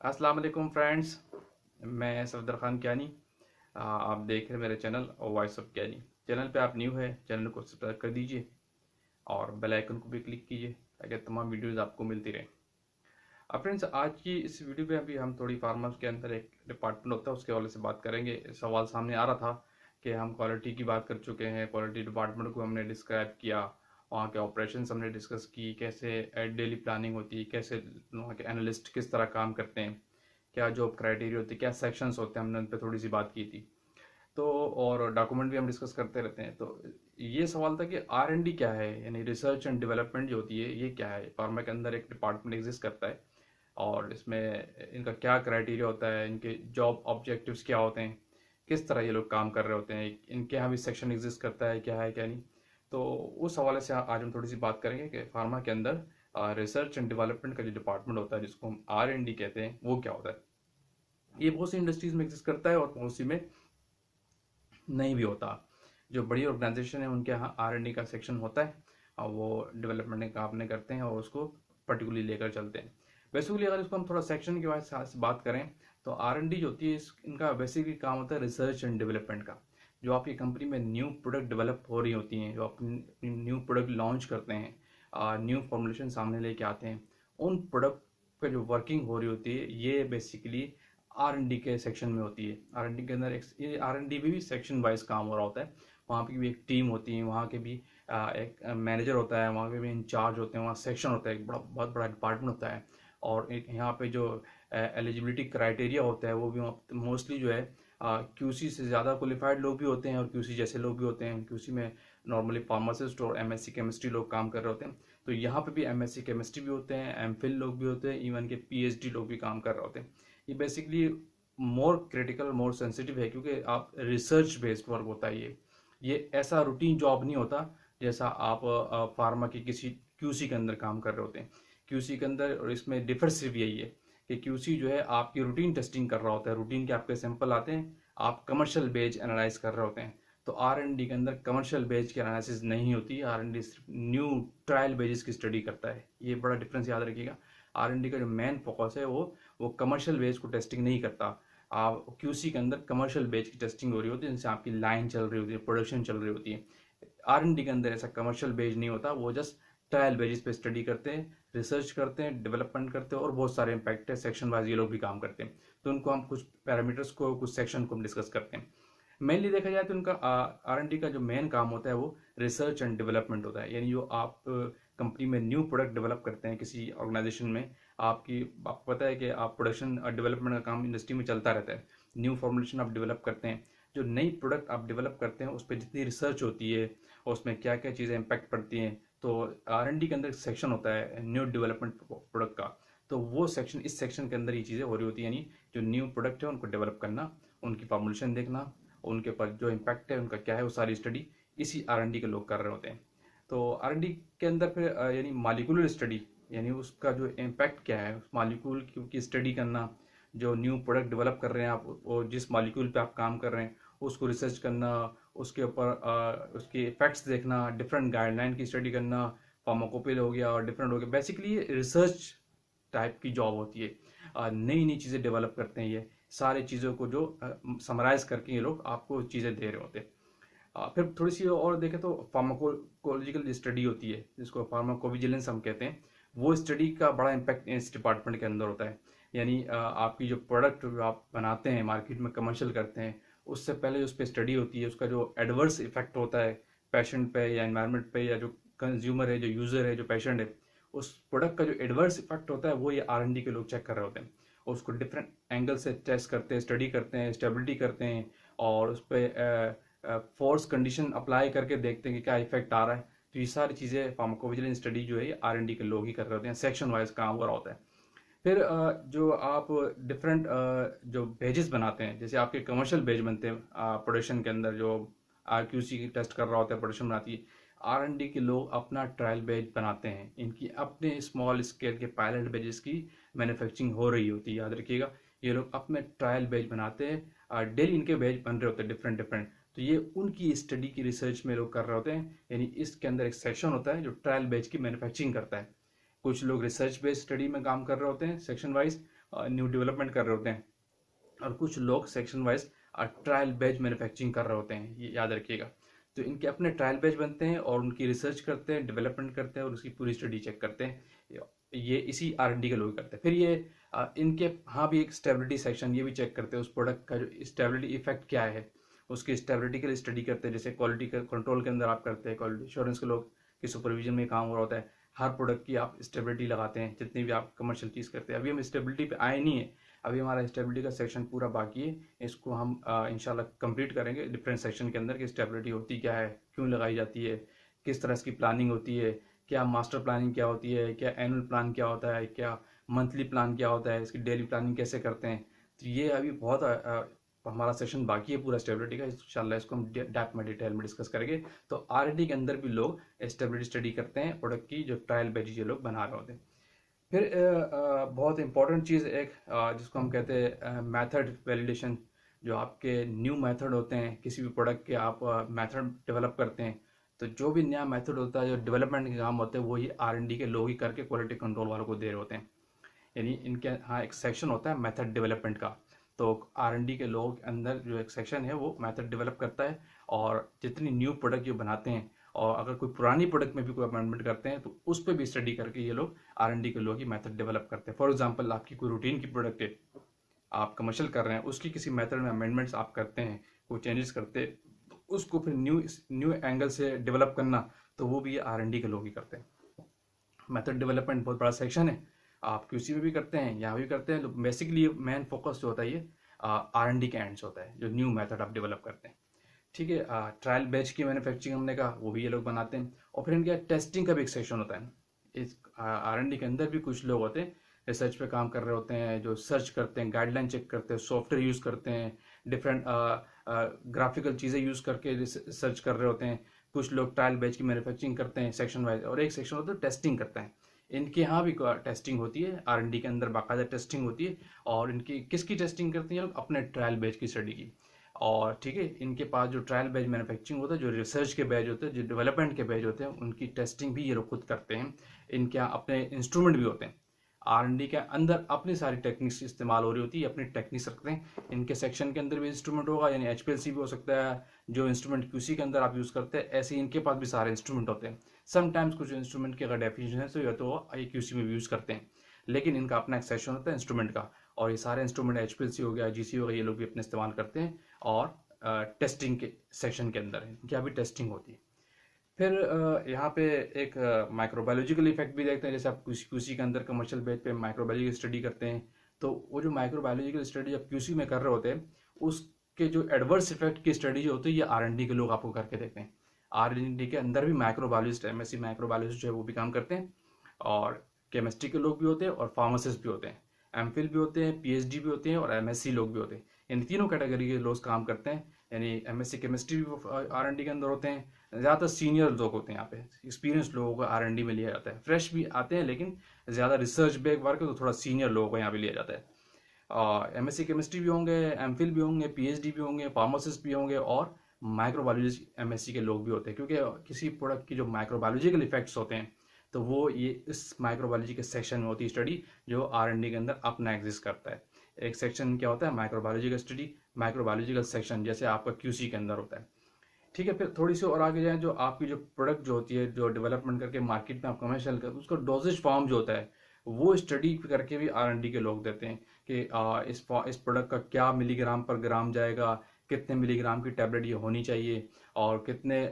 अस्सलाम वालेकुम फ्रेंड्स। मैं सफदर ख़ान कियानी। आप देख रहे हैं मेरे channel voice of Kiyani. Channel पे आप न्यू है, चैनल को सब्सक्राइब कर दीजिए और बेल आइकन को भी क्लिक कीजिए ताकि तमाम वीडियोस आपको मिलती रहें। अब फ्रेंड्स, आज की इस वीडियो पे अभी हम थोड़ी फार्मर्स के अंदर एक डिपार्टमेंट होता है उसके हवाले से बात करेंगे। सवाल सामने आ रहा था कि हम क्वालिटी की बात कर चुके हैं, क्वालिटी डिपार्टमेंट को हमने डिस्क्राइब किया, वहाँ के ऑपरेशन हमने डिस्कस की, कैसे डेली प्लानिंग होती है, कैसे वहाँ के एनालिस्ट किस तरह काम करते हैं, क्या जॉब क्राइटेरिया होती है, क्या सेक्शंस होते हैं, हमने उन पर थोड़ी सी बात की थी। तो और डॉक्यूमेंट भी हम डिस्कस करते रहते हैं। तो ये सवाल था कि R&D क्या है, यानी रिसर्च एंड डेवलपमेंट जो होती है ये क्या है। फार्मा के अंदर एक डिपार्टमेंट एग्जिस्ट करता है और इसमें इनका क्या क्राइटेरिया होता है, इनके जॉब ऑब्जेक्टिव्स क्या होते हैं, किस तरह ये लोग काम कर रहे होते हैं, इनके यहाँ भी सेक्शन एग्जिस्ट करता है, क्या है क्या नहीं। तो उस हवाले से आज हम थोड़ी सी बात करेंगे कि फार्मा के अंदर रिसर्च एंड डेवलपमेंट का जो डिपार्टमेंट होता है जिसको हम R&D कहते हैं वो क्या होता है। ये बहुत सी इंडस्ट्रीज में एग्जिस्ट करता है और बहुत सी में नहीं भी होता। जो बड़ी ऑर्गेनाइजेशन है उनके यहाँ R&D का सेक्शन होता है और वो डेवलपमेंट का काम करते हैं और उसको पर्टिकुलरली लेकर चलते हैं। बेसिकली अगर इसको हम थोड़ा सेक्शन के से बात करें तो R&D जो होती है इनका बेसिकली काम होता है रिसर्च एंड डेवलपमेंट का। जो आपकी कंपनी में न्यू प्रोडक्ट डेवलप हो रही होती हैं, जो आप न्यू प्रोडक्ट लॉन्च करते हैं, न्यू फॉर्मुलेशन सामने लेके आते हैं, उन प्रोडक्ट पे जो वर्किंग हो रही होती है ये बेसिकली R&D के सेक्शन में होती है। R&D के अंदर ये R&D में भी सेक्शन वाइज काम हो रहा होता है। वहाँ पे भी एक टीम होती है, वहाँ के भी एक मैनेजर होता है, वहाँ पे भी इंचार्ज होते हैं, वहाँ सेक्शन होता है, एक बहुत बड़ा डिपार्टमेंट होता है। और एक यहाँ पे जो एलिजिबिलिटी क्राइटेरिया होता है वो भी मोस्टली जो है QC से ज़्यादा क्वालिफाइड लोग भी होते हैं और QC जैसे लोग भी होते हैं। QC में नॉर्मली फार्मासिस्ट और MSc केमिस्ट्री लोग काम कर रहे होते हैं। तो यहाँ पे भी MSc केमिस्ट्री भी होते हैं, MPhil लोग भी होते हैं, इवन के PhD लोग भी काम कर रहे होते हैं। ये बेसिकली मोर क्रिटिकल, मोर सेंसिटिव है क्योंकि आप रिसर्च बेस्ड वर्क होता है। ये ऐसा रूटीन जॉब नहीं होता जैसा आप फार्मा की किसी QC के अंदर काम कर रहे होते हैं। QC के अंदर, और इसमें डिफर सिर्फ यही है कि QC जो है आपकी रूटीन टेस्टिंग कर रहा होता है, रूटीन के आपके सैंपल आते हैं, आप कमर्शियल बेच एनालाइज कर रहे होते हैं। तो R&D के अंदर कमर्शियल बेच की एनालिसिस नहीं होती। R&D सिर्फ न्यू ट्रायल बेसिस की स्टडी करता है। ये बड़ा डिफरेंस याद रखिएगा। R&D का जो मेन फोकस है वो कमर्शियल बेच को टेस्टिंग नहीं करता। आप QC के अंदर कमर्शियल बेच की टेस्टिंग हो रही होती है, जिनसे आपकी लाइन चल रही होती है, प्रोडक्शन चल रही होती है। R&D के अंदर ऐसा कमर्शियल बेच नहीं होता, वो जस्ट ट्रायल बेसिस पे स्टडी करते हैं, रिसर्च करते हैं, डेवलपमेंट करते हैं और बहुत सारे इम्पैक्ट है, सेक्शन वाइज ये लोग भी काम करते हैं। तो उनको हम कुछ पैरामीटर्स को, कुछ सेक्शन को हम डिस्कस करते हैं। मेनली देखा जाए तो उनका R&D का जो मेन काम होता है वो रिसर्च एंड डेवलपमेंट होता है। यानी जो आप कंपनी में न्यू प्रोडक्ट डेवलप करते हैं किसी ऑर्गेनाइजेशन में, आपको पता है कि आप प्रोडक्शन और डेवलपमेंट का काम इंडस्ट्री में चलता रहता है। न्यू फॉर्मुलेशन आप डेवलप करते हैं, जो नई प्रोडक्ट आप डेवलप करते हैं उस पर जितनी रिसर्च होती है और उसमें क्या क्या चीज़ें इम्पैक्ट पड़ती हैं। तो R&D के अंदर सेक्शन होता है न्यू डेवलपमेंट प्रोडक्ट का। तो वो सेक्शन, इस सेक्शन के अंदर ये चीज़ें हो रही होती है, यानी जो न्यू प्रोडक्ट है उनको डेवलप करना, उनकी फॉर्मुलेशन देखना, उनके ऊपर जो इम्पैक्ट है उनका क्या है, वो सारी स्टडी इसी R&D के लोग कर रहे होते हैं। तो R&D के अंदर फिर यानी मालिकुलर स्टडी, यानी उसका जो इम्पैक्ट क्या है, उस मालिक्यूल की स्टडी करना, जो न्यू प्रोडक्ट डेवलप कर रहे हैं आप और जिस मालिक्यूल पे आप काम कर रहे हैं उसको रिसर्च करना, उसके ऊपर उसके इफेक्ट्स देखना, डिफरेंट गाइडलाइन की स्टडी करना, फार्माकोपिल हो गया और डिफरेंट हो गया। बेसिकली ये रिसर्च टाइप की जॉब होती है। नई नई चीज़ें डेवलप करते हैं, ये सारी चीज़ों को जो समराइज करके ये लोग आपको चीज़ें दे रहे होते हैं। फिर थोड़ी सी और देखें तो फार्माकोलॉजिकल स्टडी होती है जिसको फार्माकोविजिलेंस हम कहते हैं। वो स्टडी का बड़ा इम्पैक्ट इस डिपार्टमेंट के अंदर होता है। यानी आपकी जो प्रोडक्ट आप बनाते हैं, मार्केट में कमर्शियल करते हैं, उससे पहले उस पर स्टडी होती है, उसका जो एडवर्स इफेक्ट होता है पेशेंट पे या एनवायरनमेंट पे, या जो कंज्यूमर है, जो यूज़र है, जो पेशेंट है, उस प्रोडक्ट का जो एडवर्स इफेक्ट होता है वो ये R&D के लोग चेक कर रहे होते हैं और उसको डिफरेंट एंगल से टेस्ट करते हैं, स्टडी करते हैं, स्टेबिलिटी करते हैं और उस पर फोर्स कंडीशन अप्लाई करके देखते हैं कि क्या इफेक्ट आ रहा है। तो ये सारी चीज़ें फार्माकोविजिलेंस स्टडी जो है ये R&D के लोग ही कर रहे होते हैं, सेक्शन वाइज काम हो रहा होता है। फिर जो आप डिफरेंट जो बेजेस बनाते हैं, जैसे आपके कमर्शियल बेज बनते हैं प्रोडक्शन के अंदर, जो RQC टेस्ट कर रहा होता है, प्रोडक्शन बनाती है, R&D के लोग अपना ट्रायल बेज बनाते हैं। इनकी अपने स्मॉल स्केल के पायलट बेजेस की मैन्युफैक्चरिंग हो रही होती है, याद रखिएगा। ये लोग अपने ट्रायल बेज बनाते हैं, डेली इनके बेज बन रहे होते हैं डिफरेंट डिफरेंट। तो ये उनकी स्टडी की रिसर्च में लोग कर रहे होते हैं। यानी इसके अंदर एक सेक्शन होता है जो ट्रायल बेच की मैन्युफैक्चरिंग करता है। कुछ लोग रिसर्च बेस्ड स्टडी में काम कर रहे होते हैं सेक्शन वाइज, न्यू डेवलपमेंट कर रहे होते हैं, और कुछ लोग section wise trial batch manufacturing कर रहे होते हैं, ये याद रखिएगा। तो इनके अपने ट्रायल बैच बनते हैं और उनकी रिसर्च करते हैं, डेवलपमेंट करते हैं और उसकी पूरी स्टडी चेक करते हैं। ये इसी R&D के लोग करते हैं। फिर ये इनके हाँ भी एक स्टेबिलिटी सेक्शन ये भी चेक करते हैं उस प्रोडक्ट का जो स्टेबिलिटी इफेक्ट क्या है, उसकी स्टेबिलिटी के लिए स्टडी करते हैं। जैसे क्वालिटी कंट्रोल के अंदर आप करते हैं, क्वालिटी इंश्योरेंस के लोग की सुपरविजन में काम हो रहा होता है, हर प्रोडक्ट की आप स्टेबिलिटी लगाते हैं जितनी भी आप कमर्शियल चीज़ करते हैं। अभी हम स्टेबिलिटी पे आए नहीं है, अभी हमारा स्टेबिलिटी का सेक्शन पूरा बाकी है, इसको हम इंशाल्लाह कंप्लीट करेंगे डिफरेंट सेक्शन के अंदर कि स्टेबिलिटी होती क्या है, क्यों लगाई जाती है, किस तरह इसकी प्लानिंग होती है, क्या मास्टर प्लानिंग क्या होती है, क्या एनुअल प्लान क्या होता है, क्या मंथली प्लान क्या होता है, इसकी डेली प्लानिंग कैसे करते हैं। तो ये अभी बहुत हमारा सेशन बाकी है पूरा स्टेबिलिटी का, इंशाल्लाह इसको हम डेप्थ में डिटेल में डिस्कस करेंगे। तो R&D के अंदर भी लोग स्टेबिलिटी स्टडी करते हैं प्रोडक्ट की, जो ट्रायल बैच ये लोग बना रहे होते हैं। फिर बहुत इंपॉर्टेंट चीज़ एक जिसको हम कहते हैं मेथड वैलिडेशन। जो आपके न्यू मेथड होते हैं किसी भी प्रोडक्ट के, आप मेथड डेवलप करते हैं, तो जो भी नया मेथड होता है, जो डेवलपमेंट के काम होते हैं, वो ही R&D के लोग ही करके क्वालिटी कंट्रोल वालों को दे रहे होते हैं। यानी इनके हाँ एक सेक्शन होता है मेथड डेवलपमेंट का, तो R&D के लोगों के अंदर जो एक सेक्शन है वो मेथड डेवलप करता है, और जितनी न्यू प्रोडक्ट जो बनाते हैं और अगर कोई पुरानी प्रोडक्ट में भी कोई अमेंडमेंट करते हैं तो उस पर भी स्टडी करके ये लोग R&D के लोग ही मेथड डेवलप करते हैं। फॉर एग्जांपल, आपकी कोई रूटीन की प्रोडक्ट है, आप कमर्शियल कर रहे हैं, उसकी किसी मेथड में अमेंडमेंट्स आप करते हैं, कोई चेंजेस करते हैं, तो उसको फिर न्यू एंगल से डेवलप करना, तो वो भी R&D के लोग ही करते हैं। मेथड डेवलपमेंट बहुत बड़ा सेक्शन है, आप QC में भी करते हैं, यहाँ भी करते हैं। तो बेसिकली मेन फोकस जो होता है ये R&D के एंड से होता है, जो न्यू मेथड आप डेवलप करते हैं। ठीक है, ट्रायल बैच की मैन्युफैक्चरिंग हमने कहा, वो भी ये लोग बनाते हैं। और फिर इनके टेस्टिंग का भी एक सेक्शन होता है। इस R&D के अंदर भी कुछ लोग होते हैं रिसर्च पे काम कर रहे होते हैं, जो सर्च करते हैं, गाइडलाइन चेक करते हैं, सॉफ्टवेयर यूज़ करते हैं, डिफरेंट ग्राफिकल चीज़ें यूज़ करके सर्च कर रहे होते हैं। कुछ लोग ट्रायल बैच की मैन्युफैक्चरिंग करते हैं सेक्शन वाइज, और एक सेक्शन होता है टेस्टिंग करता है। इनके यहाँ भी टेस्टिंग होती है, R&D के अंदर बाकायदा टेस्टिंग होती है। और इनकी किसकी टेस्टिंग करती हैं लोग? अपने ट्रायल बैच की स्टडी की। और ठीक है, इनके पास जो ट्रायल बैच मैन्युफैक्चरिंग होता है, जो रिसर्च के बैच होते हैं, जो डेवलपमेंट के बैच होते हैं, उनकी टेस्टिंग भी ये लोग खुद करते हैं। इनके यहाँ अपने इंस्ट्रूमेंट भी होते हैं। R&D के अंदर अपनी सारी टेक्निक्स इस्तेमाल हो रही होती है, अपनी टेक्निक्स रखते हैं। इनके सेक्शन के अंदर भी इंस्ट्रूमेंट होगा, यानी HPLC भी हो सकता है, जो इंस्ट्रूमेंट QC के अंदर आप यूज़ करते हैं, ऐसे ही इनके पास भी सारे इंस्ट्रूमेंट होते हैं। समटाइम्स कुछ इंस्ट्रूमेंट की अगर डेफिनेशन है तो या तो QC में भी यूज़ करते हैं, लेकिन इनका अपना एक सेक्शन होता है इंस्ट्रूमेंट का, और ये सारे इंस्ट्रूमेंट HPLC हो गया, GC हो गया, ये लोग भी अपने इस्तेमाल करते हैं। और टेस्टिंग के सेक्शन के अंदर इनकी अभी टेस्टिंग होती है। फिर यहाँ पे एक माइक्रोबायोलॉजिकल इफेक्ट भी देखते हैं। जैसे आप QC के अंदर कमर्शियल बेस पे माइक्रोबायोलॉजी स्टडी करते हैं, तो वो जो माइक्रोबायोलॉजिकल स्टडी जब QC में कर रहे होते हैं, उसके जो एडवर्स इफेक्ट की स्टडी जो होती है, ये R&D के लोग आपको करके देते हैं। R&D के अंदर भी माइक्रोबायोलॉजिस्ट, MSc माइक्रोबायोलॉजिस्ट जो है वो भी काम करते हैं, और केमिस्ट्री के लोग भी होते हैं, और फार्मासिस्ट भी होते हैं, MPhil भी होते हैं, PhD भी होते हैं, और MSc लोग भी होते हैं। इन तीनों कैटेगरी के लोग काम करते हैं। यानी MSc केमिस्ट्री भी R&D के अंदर होते हैं। ज़्यादातर सीनियर लोग होते हैं यहाँ पे, एक्सपीरियंस लोगों को R&D में लिया जाता है। फ्रेश भी आते हैं, लेकिन ज़्यादा रिसर्च बेस्ड वर्क है तो थोड़ा सीनियर लोगों को यहाँ पे लिया जाता है। MSc केमिस्ट्री भी होंगे, MPhil भी होंगे, PhD भी होंगे, फार्मासिस्ट भी होंगे, और माइक्रोबायोलॉजी MSc के लोग भी होते हैं। क्योंकि किसी प्रोडक्ट की जो माइक्रोबायोलॉजिकल इफेक्ट्स होते हैं, तो वो ये इस माइक्रोबायोलॉजी के सेक्शन में होती है स्टडी, जो R&D के अंदर अपना एग्जिस्ट करता है। एक सेक्शन क्या होता है? माइक्रोबायोलॉजी का स्टडी, माइक्रोबायोलॉजिकल सेक्शन, जैसे आपका QC के अंदर होता है। ठीक है, फिर थोड़ी सी और आगे जाएं, जो आपकी जो प्रोडक्ट जो होती है, जो डेवलपमेंट करके मार्केट में आप कमर्शियल कर, उसका डोजेज फॉर्म जो होता है, वो स्टडी करके भी R&D के लोग देते हैं कि इस प्रोडक्ट का क्या मिलीग्राम पर ग्राम जाएगा, कितने मिलीग्राम की टैबलेट ये होनी चाहिए, और कितने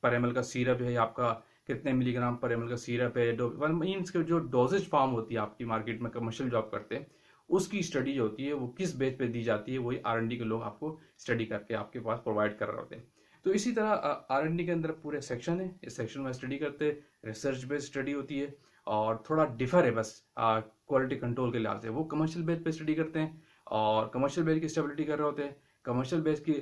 पर ml का सीरप है आपका, कितने मिलीग्राम पर ml का सीरप है। मीन्स के जो डोजेज फॉर्म होती है आपकी मार्केट में कमर्शियल जॉब करते हैं, उसकी स्टडी जो होती है वो किस बेस पे दी जाती है, वही R&D के लोग आपको स्टडी करके आपके पास प्रोवाइड कर रहे होते हैं। तो इसी तरह R&D के अंदर पूरे सेक्शन है, इस सेक्शन में स्टडी करते हैं, रिसर्च बेस्ड स्टडी होती है, और थोड़ा डिफर है बस क्वालिटी कंट्रोल के लिहाज से। वो कमर्शियल बेस पे स्टडी करते हैं, और कमर्शियल बेस की स्टेबिलिटी कर रहे होते हैं, कमर्शियल बेस की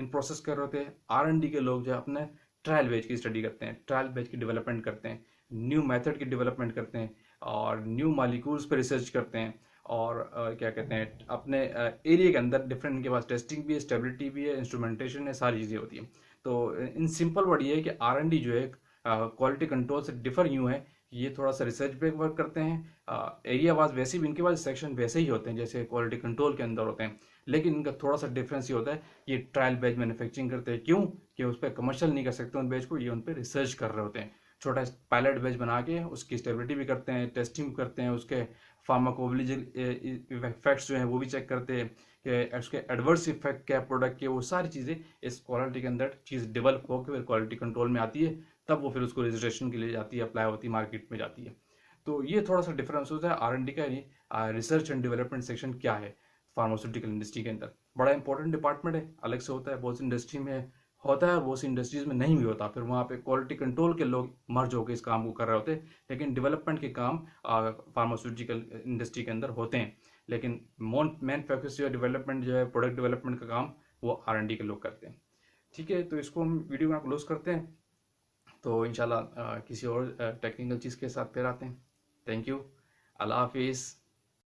इन प्रोसेस कर रहे होते हैं। R&D के लोग जो अपने ट्रायल बेच की स्टडी करते हैं, ट्रायल बेच की डेवलपमेंट करते हैं, न्यू मेथड की डेवलपमेंट करते हैं, और न्यू मॉलिक्यूल्स पर रिसर्च करते हैं, और क्या कहते हैं, अपने एरिया के अंदर डिफरेंट, इनके पास टेस्टिंग भी है, स्टेबिलिटी भी है, इंस्ट्रूमेंटेशन है, सारी चीज़ें होती हैं। तो इन सिंपल वर्ड ये है कि R&D जो है क्वालिटी कंट्रोल से डिफर यूँ है ये थोड़ा सा रिसर्च पे वर्क करते हैं। एरिया वाज वैसे भी इनके पास सेक्शन वैसे ही होते हैं जैसे क्वालिटी कंट्रोल के अंदर होते हैं, लेकिन इनका थोड़ा सा डिफरेंस ये होता है, ये ट्रायल बैच मैन्युफैक्चरिंग करते हैं। क्यों? कि उस पर कमर्शियल नहीं कर सकते उन बैच को, ये उन पर रिसर्च कर रहे होते हैं। छोटा पायलट बैच बना के उसकी स्टेबिलिटी भी करते हैं, टेस्टिंग भी करते हैं, उसके फार्माकोलॉजिकल इफेक्ट्स जो हैं वो भी चेक करते हैं कि उसके एडवर्स इफेक्ट क्या प्रोडक्ट के, वो सारी चीज़ें इस क्वालिटी के अंदर चीज़ डेवलप होकर फिर क्वालिटी कंट्रोल में आती है, तब वो फिर उसको रजिस्ट्रेशन के लिए जाती है, अप्लाई होती है, मार्केट में जाती है। तो ये थोड़ा सा डिफरेंस होता है R&D का, यानी रिसर्च एंड डेवलपमेंट सेक्शन क्या है फार्मास्यूटिकल इंडस्ट्री के अंदर। बड़ा इंपॉर्टेंट डिपार्टमेंट है, अलग से होता है, बहुत सी इंडस्ट्री में होता है और बहुत सी इंडस्ट्रीज में नहीं भी होता। फिर वहाँ पे क्वालिटी कंट्रोल के लोग मर्ज होकर इस काम को कर रहे होते हैं, लेकिन डेवलपमेंट के काम फार्मास्यूटिकल इंडस्ट्री के अंदर होते हैं। लेकिन मेन फोकस जो है डेवलपमेंट, जो है प्रोडक्ट डेवलपमेंट का काम, वो R&D के लोग करते हैं। ठीक है, तो इसको हम वीडियो में क्लोज करते हैं। तो इंशाल्लाह किसी और टेक्निकल चीज़ के साथ फिर आते हैं। Thank you. अल्लाह हाफिज़।